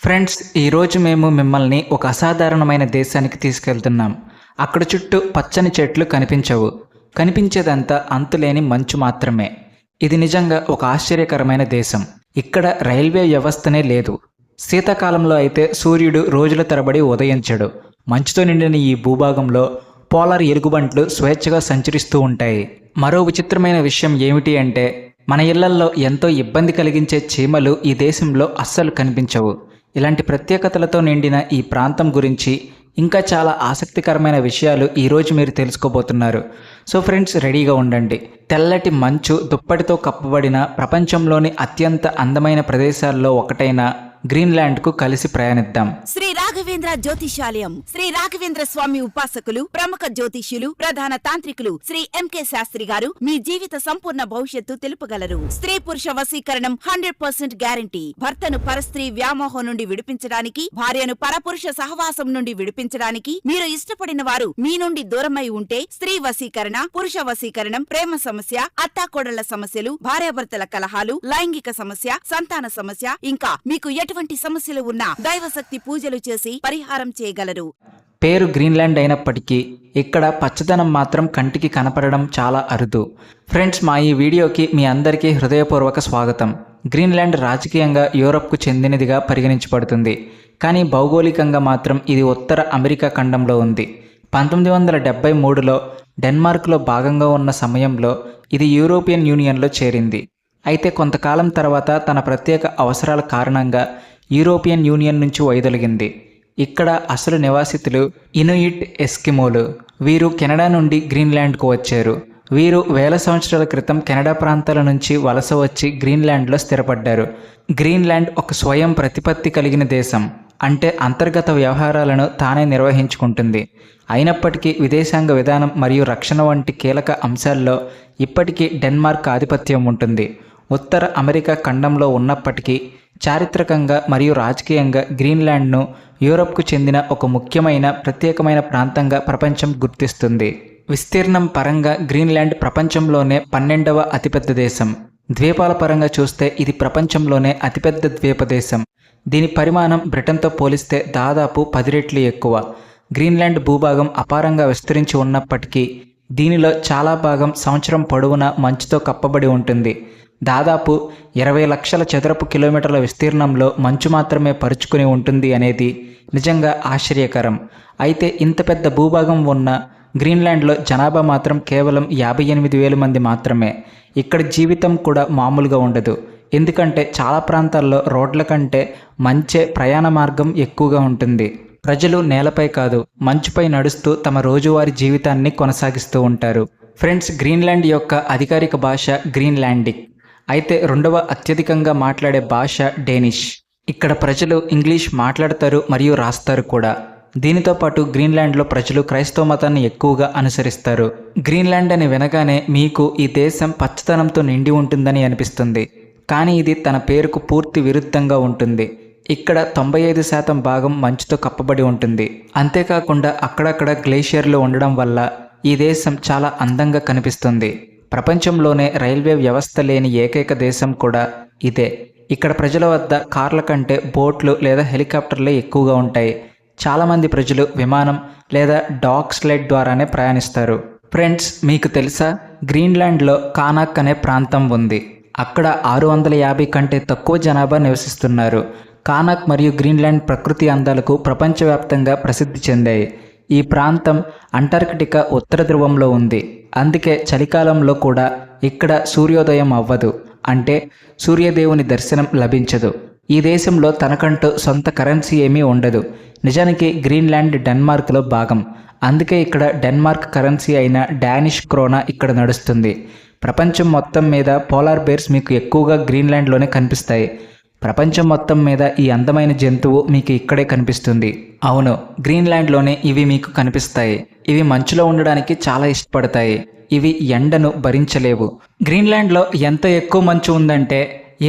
Friends, ఈరోజు మేము మిమ్మల్ని ఒక అసాధారణమైన దేశానికి తీసుకెళ్తున్నాం. అక్కడ చుట్టూ పచ్చని చెట్లు కనిపించవు. కనిపించేదంతా అంతులేని మంచు మాత్రమే. ఇది నిజంగా ఒక ఆశ్చర్యకరమైన దేశం. ఇక్కడ రైల్వే వ్యవస్థనే లేదు. శీతాకాలంలో అయితే సూర్యుడు రోజుల తరబడి ఉదయించడు. మంచుతో నిండిన ఈ భూభాగంలో పోలార్ ఎలుగుబంట్లు స్వేచ్ఛగా సంచరిస్తూ ఉంటాయి. మరో విచిత్రమైన విషయం ఏమిటి అంటే, మన ఇళ్లల్లో ఎంతో ఇబ్బంది కలిగించే చీమలు ఈ దేశంలో అస్సలు కనిపించవు. ఇలాంటి ప్రత్యేకతలతో నిండిన ఈ ప్రాంతం గురించి ఇంకా చాలా ఆసక్తికరమైన విషయాలు ఈరోజు మీరు తెలుసుకోబోతున్నారు. సో ఫ్రెండ్స్, రెడీగా ఉండండి. తెల్లటి మంచు దుప్పటితో కప్పబడిన ప్రపంచంలోని అత్యంత అందమైన ప్రదేశాల్లో ఒకటైన గ్రీన్లాండ్కు కలిసి ప్రయాణిద్దాం. శ్రీ రాఘవేంద్ర జ్యోతిషాలయం, శ్రీ రాఘవేంద్ర స్వామి ఉపాసకులు, ప్రముఖ జ్యోతిష్యులు, ప్రధాన తాంత్రికులు శ్రీ ఎంకే శాస్త్రి గారు మీ జీవిత సంపూర్ణ భవిష్యత్తు తెలుపగలరు. స్త్రీ పురుష వశీకరణం 100% గ్యారంటీ. భర్తను పరస్త్రీ వ్యామోహం నుండి విడిపించడానికి, భార్యను పరపురుష సహవాసం నుండి విడిపించడానికి, మీరు ఇష్టపడిన వారు మీ నుండి దూరమై ఉంటే స్త్రీ వశీకరణ, పురుష వశీకరణం, ప్రేమ సమస్య, అత్తాకోడళ్ల సమస్యలు, భార్యాభర్తల కలహాలు, లైంగిక సమస్య, సంతాన సమస్య, ఇంకా మీకు ఎటువంటి సమస్యలు ఉన్నా దైవశక్తి పూజలు చేసి పరిహారం చేయగలరు. పేరు గ్రీన్లాండ్ అయినప్పటికీ ఇక్కడ పచ్చదనం మాత్రం కంటికి కనపడడం చాలా అరుదు. ఫ్రెండ్స్, మా ఈ వీడియోకి మీ అందరికీ హృదయపూర్వక స్వాగతం. గ్రీన్లాండ్ రాజకీయంగా యూరప్కు చెందినదిగా పరిగణించబడుతుంది, కానీ భౌగోళికంగా మాత్రం ఇది ఉత్తర అమెరికా ఖండంలో ఉంది. 1973లో డెన్మార్క్లో భాగంగా ఉన్న సమయంలో ఇది యూరోపియన్ యూనియన్లో చేరింది. అయితే కొంతకాలం తర్వాత తన ప్రత్యేక అవసరాల కారణంగా యూరోపియన్ యూనియన్ నుంచి వైదొలిగింది. ఇక్కడ అసలు నివాసితులు ఇనుయిట్ ఎస్కిమోలు. వీరు కెనడా నుండి గ్రీన్లాండ్కు వచ్చారు. వీరు వేల సంవత్సరాల క్రితం కెనడా ప్రాంతాల నుంచి వలస వచ్చి గ్రీన్లాండ్లో స్థిరపడ్డారు. గ్రీన్లాండ్ ఒక స్వయం ప్రతిపత్తి కలిగిన దేశం, అంటే అంతర్గత వ్యవహారాలను తానే నిర్వహించుకుంటుంది. అయినప్పటికీ విదేశాంగ విధానం మరియు రక్షణ వంటి కీలక అంశాల్లో ఇప్పటికీ డెన్మార్క్ ఆధిపత్యం ఉంటుంది. ఉత్తర అమెరికా ఖండంలో ఉన్నప్పటికీ చారిత్రకంగా మరియు రాజకీయంగా గ్రీన్లాండ్ను యూరప్కు చెందిన ఒక ముఖ్యమైన ప్రత్యేకమైన ప్రాంతంగా ప్రపంచం గుర్తిస్తుంది. విస్తీర్ణం పరంగా గ్రీన్లాండ్ ప్రపంచంలోనే 12వ అతిపెద్ద దేశం. ద్వీపాల పరంగా చూస్తే ఇది ప్రపంచంలోనే అతిపెద్ద ద్వీప దేశం. దీని పరిమాణం బ్రిటన్తో పోలిస్తే దాదాపు 10 రెట్లు ఎక్కువ. గ్రీన్లాండ్ భూభాగం అపారంగా విస్తరించి ఉన్నప్పటికీ దీనిలో చాలా భాగం సంవత్సరం పొడవునా మంచుతో కప్పబడి ఉంటుంది. దాదాపు 20 లక్షల చదరపు కిలోమీటర్ల విస్తీర్ణంలో మంచు మాత్రమే పరుచుకుని ఉంటుంది అనేది నిజంగా ఆశ్చర్యకరం. అయితే ఇంత పెద్ద భూభాగం ఉన్న గ్రీన్లాండ్లో జనాభా మాత్రం కేవలం 58,000 మంది మాత్రమే. ఇక్కడ జీవితం కూడా మామూలుగా ఉండదు, ఎందుకంటే చాలా ప్రాంతాల్లో రోడ్ల కంటే మంచే ప్రయాణ మార్గం ఎక్కువగా ఉంటుంది. ప్రజలు నేలపై కాదు, మంచుపై నడుస్తూ తమ రోజువారీ జీవితాన్ని కొనసాగిస్తూ ఉంటారు. ఫ్రెండ్స్, గ్రీన్లాండ్ యొక్క అధికారిక భాష గ్రీన్లాండిక్. అయితే రెండవ అత్యధికంగా మాట్లాడే భాష డేనిష్. ఇక్కడ ప్రజలు ఇంగ్లీష్ మాట్లాడతారు మరియు రాస్తారు కూడా. దీనితో పాటు గ్రీన్లాండ్లో ప్రజలు క్రైస్తవ మతాన్ని ఎక్కువగా అనుసరిస్తారు. గ్రీన్లాండ్ అని వినగానే మీకు ఈ దేశం పచ్చదనంతో నిండి ఉంటుందని అనిపిస్తుంది, కానీ ఇది తన పేరుకు పూర్తి విరుద్ధంగా ఉంటుంది. ఇక్కడ 95% భాగం మంచుతో కప్పబడి ఉంటుంది. అంతేకాకుండా అక్కడక్కడ గ్లేషియర్లు ఉండడం వల్ల ఈ దేశం చాలా అందంగా కనిపిస్తుంది. ప్రపంచంలోనే రైల్వే వ్యవస్థ లేని ఏకైక దేశం కూడా ఇదే. ఇక్కడ ప్రజల వద్ద కార్ల కంటే బోట్లు లేదా హెలికాప్టర్లే ఎక్కువగా ఉంటాయి. చాలామంది ప్రజలు విమానం లేదా డాగ్ స్లెడ్ ద్వారానే ప్రయాణిస్తారు. ఫ్రెండ్స్, మీకు తెలుసా, గ్రీన్లాండ్లో కానాక్ అనే ప్రాంతం ఉంది. అక్కడ 650 కంటే తక్కువ జనాభా నివసిస్తున్నారు. కానాక్ మరియు గ్రీన్లాండ్ ప్రకృతి అందాలకు ప్రపంచవ్యాప్తంగా ప్రసిద్ధి చెందాయి. ఈ ప్రాంతం అంటార్కిటికా ఉత్తర ధ్రువంలో ఉంది. అందుకే చలికాలంలో కూడా ఇక్కడ సూర్యోదయం అవ్వదు, అంటే సూర్యదేవుని దర్శనం లభించదు. ఈ దేశంలో తనకంటూ సొంత కరెన్సీ ఏమీ ఉండదు. నిజానికి గ్రీన్లాండ్ డెన్మార్క్లో భాగం. అందుకే ఇక్కడ డెన్మార్క్ కరెన్సీ అయిన డానిష్ క్రోనా ఇక్కడ నడుస్తుంది. ప్రపంచం మొత్తం మీద పోలార్ బేర్స్ మీకు ఎక్కువగా గ్రీన్లాండ్లోనే కనిపిస్తాయి. ప్రపంచం మొత్తం మీద ఈ అందమైన జంతువు మీకు ఇక్కడే కనిపిస్తుంది. అవును, గ్రీన్లాండ్లోనే ఇవి మీకు కనిపిస్తాయి. ఇవి మంచులో ఉండడానికి చాలా ఇష్టపడతాయి. ఇవి ఎండను భరించలేవు. గ్రీన్లాండ్లో ఎంత ఎక్కువ మంచు ఉందంటే,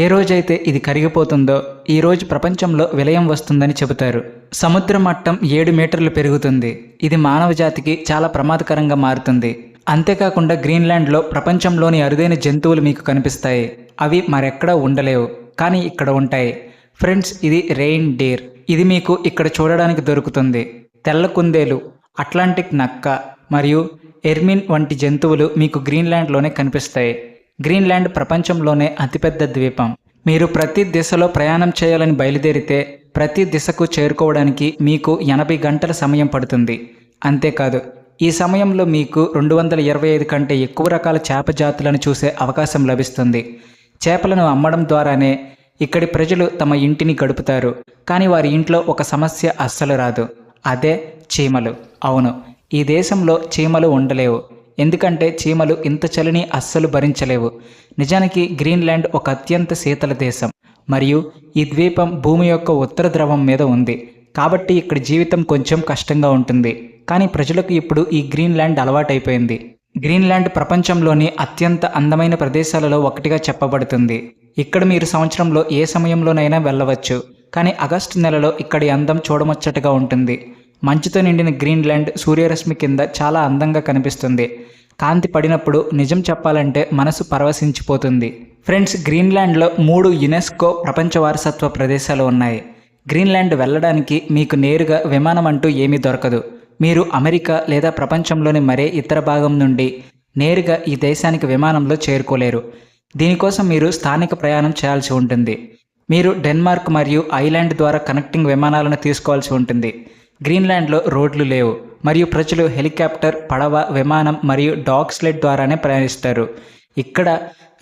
ఏ రోజైతే ఇది కరిగిపోతుందో ఈ రోజు ప్రపంచంలో విలయం వస్తుందని చెబుతారు. సముద్ర మట్టం 7 మీటర్లు పెరుగుతుంది. ఇది మానవ జాతికి చాలా ప్రమాదకరంగా మారుతుంది. అంతేకాకుండా గ్రీన్లాండ్లో ప్రపంచంలోని అరుదైన జంతువులు మీకు కనిపిస్తాయి. అవి మరెక్కడా ఉండలేవు, కానీ ఇక్కడ ఉంటాయి. ఫ్రెండ్స్, ఇది రెయిన్ డీర్. ఇది మీకు ఇక్కడ చూడడానికి దొరుకుతుంది. తెల్ల కుందేలు, అట్లాంటిక్ నక్క మరియు ఎర్మిన్ వంటి జంతువులు మీకు గ్రీన్లాండ్లోనే కనిపిస్తాయి. గ్రీన్లాండ్ ప్రపంచంలోనే అతిపెద్ద ద్వీపం. మీరు ప్రతి దిశలో ప్రయాణం చేయాలని బయలుదేరితే ప్రతి దిశకు చేరుకోవడానికి మీకు 80 గంటల సమయం పడుతుంది. అంతేకాదు, ఈ సమయంలో మీకు 225 కంటే ఎక్కువ రకాల చేప జాతులను చూసే అవకాశం లభిస్తుంది. చేపలను అమ్మడం ద్వారానే ఇక్కడి ప్రజలు తమ ఇంటిని గడుపుతారు. కానీ వారి ఇంట్లో ఒక సమస్య అస్సలు రాదు. అదే చీమలు. అవును, ఈ దేశంలో చీమలు ఉండలేవు. ఎందుకంటే చీమలు ఇంత చలిని అస్సలు భరించలేవు. నిజానికి గ్రీన్లాండ్ ఒక అత్యంత శీతల దేశం మరియు ఈ ద్వీపం భూమి యొక్క ఉత్తర ధ్రువం మీద ఉంది. కాబట్టి ఇక్కడ జీవితం కొంచెం కష్టంగా ఉంటుంది. కానీ ప్రజలకు ఇప్పుడు ఈ గ్రీన్లాండ్ అలవాటైపోయింది. గ్రీన్లాండ్ ప్రపంచంలోని అత్యంత అందమైన ప్రదేశాలలో ఒకటిగా చెప్పబడుతుంది. ఇక్కడ మీరు సంవత్సరంలో ఏ సమయంలోనైనా వెళ్ళవచ్చు. కానీ ఆగస్టు నెలలో ఇక్కడి అందం చూడముచ్చటగా ఉంటుంది. మంచుతో నిండిన గ్రీన్లాండ్ సూర్యరశ్మి కింద చాలా అందంగా కనిపిస్తుంది. కాంతి పడినప్పుడు నిజం చెప్పాలంటే మనసు పరవశించిపోతుంది. ఫ్రెండ్స్, గ్రీన్లాండ్లో 3 యునెస్కో ప్రపంచ వారసత్వ ప్రదేశాలు ఉన్నాయి. గ్రీన్లాండ్ వెళ్ళడానికి మీకు నేరుగా విమానం అంటూ ఏమీ దొరకదు. మీరు అమెరికా లేదా ప్రపంచంలోని మరే ఇతర భాగం నుండి నేరుగా ఈ దేశానికి విమానంలో చేరుకోలేరు. దీనికోసం మీరు స్థానిక ప్రయాణం చేయాల్సి ఉంటుంది. మీరు డెన్మార్క్ మరియు ఐలాండ్ ద్వారా కనెక్టింగ్ విమానాలను తీసుకోవాల్సి ఉంటుంది. గ్రీన్లాండ్లో రోడ్లు లేవు మరియు ప్రజలు హెలికాప్టర్, పడవ, విమానం మరియు డాగ్ స్లెడ్ ద్వారానే ప్రయాణిస్తారు. ఇక్కడ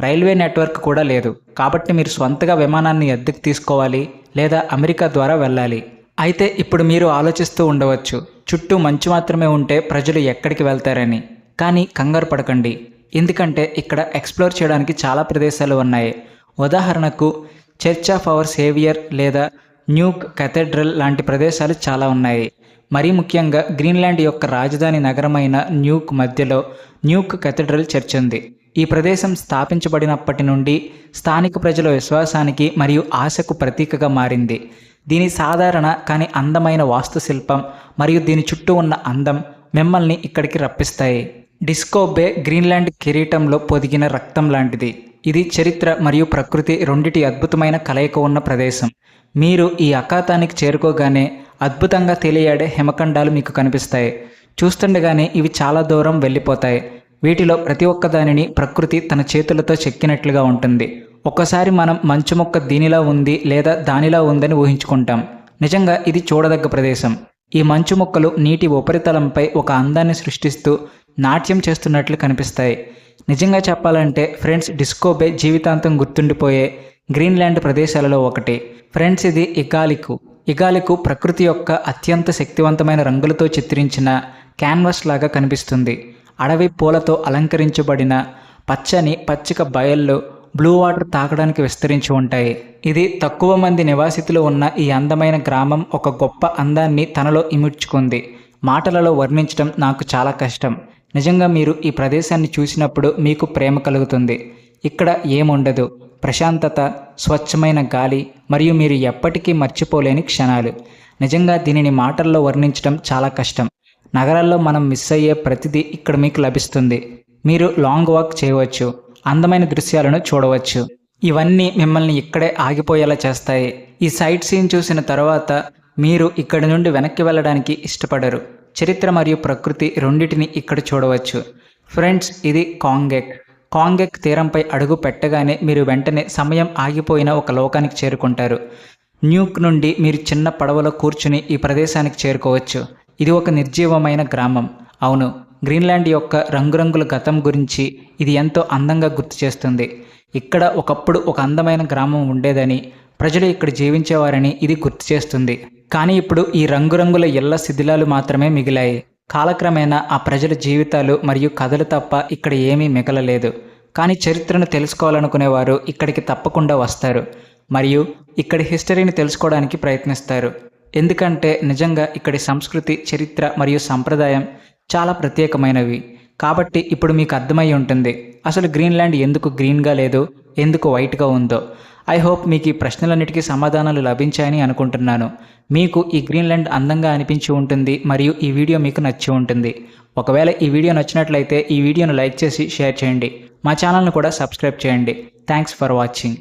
రైల్వే నెట్వర్క్ కూడా లేదు. కాబట్టి మీరు స్వంతగా విమానాన్ని అద్దెకు తీసుకోవాలి లేదా అమెరికా ద్వారా వెళ్ళాలి. అయితే ఇప్పుడు మీరు ఆలోచిస్తూ ఉండవచ్చు, చుట్టూ మంచు మాత్రమే ఉంటే ప్రజలు ఎక్కడికి వెళ్తారని. కానీ కంగారు పడకండి, ఎందుకంటే ఇక్కడ ఎక్స్ప్లోర్ చేయడానికి చాలా ప్రదేశాలు ఉన్నాయి. ఉదాహరణకు చర్చ్ ఆఫ్ అవర్ సేవియర్ లేదా న్యూక్ కథీడ్రల్ లాంటి ప్రదేశాలు చాలా ఉన్నాయి. మరీ ముఖ్యంగా గ్రీన్లాండ్ యొక్క రాజధాని నగరమైన న్యూక్ మధ్యలో న్యూక్ కథీడ్రల్ చర్చ్ ఉంది. ఈ ప్రదేశం స్థాపించబడినప్పటి నుండి స్థానిక ప్రజల విశ్వాసానికి మరియు ఆశకు ప్రతీకగా మారింది. దీని సాధారణ కానీ అందమైన వాస్తుశిల్పం మరియు దీని చుట్టూ ఉన్న అందం మిమ్మల్ని ఇక్కడికి రప్పిస్తాయి. డిస్కో బే గ్రీన్లాండ్ కిరీటంలో పొదిగిన రక్తం లాంటిది. ఇది చరిత్ర మరియు ప్రకృతి రెండిటి అద్భుతమైన కలయిక ఉన్న ప్రదేశం. మీరు ఈ అఖాతానికి చేరుకోగానే అద్భుతంగా తెలియాడే హిమఖండాలు మీకు కనిపిస్తాయి. చూస్తుండగానే ఇవి చాలా దూరం వెళ్ళిపోతాయి. వీటిలో ప్రతి ఒక్కదానిని ప్రకృతి తన చేతులతో చెక్కినట్లుగా ఉంటుంది. ఒక్కసారి మనం మంచు మొక్క దీనిలా ఉంది లేదా దానిలా ఉందని ఊహించుకుంటాం. నిజంగా ఇది చూడదగ్గ ప్రదేశం. ఈ మంచు మొక్కలు నీటి ఉపరితలంపై ఒక అందాన్ని సృష్టిస్తూ నాట్యం చేస్తున్నట్లు కనిపిస్తాయి. నిజంగా చెప్పాలంటే ఫ్రెండ్స్, డిస్కో బే జీవితాంతం గుర్తుండిపోయే గ్రీన్లాండ్ ప్రదేశాలలో ఒకటి. ఫ్రెండ్స్, ఇది ఇగాలికు ప్రకృతి యొక్క అత్యంత శక్తివంతమైన రంగులతో చిత్రించిన క్యాన్వాస్ లాగా కనిపిస్తుంది. అడవి పూలతో అలంకరించబడిన పచ్చని పచ్చిక బయళ్ళు బ్లూ వాటర్ తాగడానికి విస్తరించి ఉంటాయి. ఇది తక్కువ మంది నివాసితులు ఉన్న ఈ అందమైన గ్రామం ఒక గొప్ప అందాన్ని తనలో ఇముడ్చుకుంది. మాటలలో వర్ణించడం నాకు చాలా కష్టం. నిజంగా మీరు ఈ ప్రదేశాన్ని చూసినప్పుడు మీకు ప్రేమ కలుగుతుంది. ఇక్కడ ఏముండదు, ప్రశాంతత, స్వచ్ఛమైన గాలి మరియు మీరు ఎప్పటికీ మర్చిపోలేని క్షణాలు. నిజంగా దీనిని మాటల్లో వర్ణించడం చాలా కష్టం. నగరాల్లో మనం మిస్ అయ్యే ప్రతిదీ ఇక్కడ మీకు లభిస్తుంది. మీరు లాంగ్ వాక్ చేయవచ్చు, అందమైన దృశ్యాలను చూడవచ్చు. ఇవన్నీ మిమ్మల్ని ఇక్కడే ఆగిపోయేలా చేస్తాయి. ఈ సైట్ సీన్ చూసిన తర్వాత మీరు ఇక్కడి నుండి వెనక్కి వెళ్ళడానికి ఇష్టపడరు. చరిత్ర మరియు ప్రకృతి రెండింటిని ఇక్కడ చూడవచ్చు. ఫ్రెండ్స్, ఇది కాంగెక్ తీరంపై అడుగు పెట్టగానే మీరు వెంటనే సమయం ఆగిపోయిన ఒక లోకానికి చేరుకుంటారు. న్యూక్ నుండి మీరు చిన్న పడవలో కూర్చుని ఈ ప్రదేశానికి చేరుకోవచ్చు. ఇది ఒక నిర్జీవమైన గ్రామం. అవును, గ్రీన్లాండ్ యొక్క రంగురంగుల గతం గురించి ఇది ఎంతో అందంగా గుర్తు చేస్తుంది. ఇక్కడ ఒకప్పుడు ఒక అందమైన గ్రామం ఉండేదని, ప్రజలు ఇక్కడ జీవించేవారని ఇది గుర్తు చేస్తుంది. కానీ ఇప్పుడు ఈ రంగురంగుల ఇళ్ల శిథిలాలు మాత్రమే మిగిలాయి. కాలక్రమేణా ఆ ప్రజల జీవితాలు మరియు కథలు తప్ప ఇక్కడ ఏమీ మిగలలేదు. కానీ చరిత్రను తెలుసుకోవాలనుకునేవారు ఇక్కడికి తప్పకుండా వస్తారు మరియు ఇక్కడి హిస్టరీని తెలుసుకోవడానికి ప్రయత్నిస్తారు. ఎందుకంటే నిజంగా ఇక్కడి సంస్కృతి, చరిత్ర మరియు సంప్రదాయం చాలా ప్రత్యేకమైనవి. కాబట్టి ఇప్పుడు మీకు అర్థమై ఉంటుంది అసలు గ్రీన్లాండ్ ఎందుకు గ్రీన్గా లేదు, ఎందుకు వైట్గా ఉందో. ఐ హోప్ మీకు ఈ ప్రశ్నలన్నిటికీ సమాధానాలు లభించాయని అనుకుంటున్నాను. మీకు ఈ గ్రీన్లాండ్ అందంగా అనిపించి ఉంటుంది మరియు ఈ వీడియో మీకు నచ్చి ఉంటుంది. ఒకవేళ ఈ వీడియో నచ్చినట్లయితే ఈ వీడియోను లైక్ చేసి షేర్ చేయండి. మా ఛానల్ను కూడా సబ్స్క్రైబ్ చేయండి. Thanks for watching.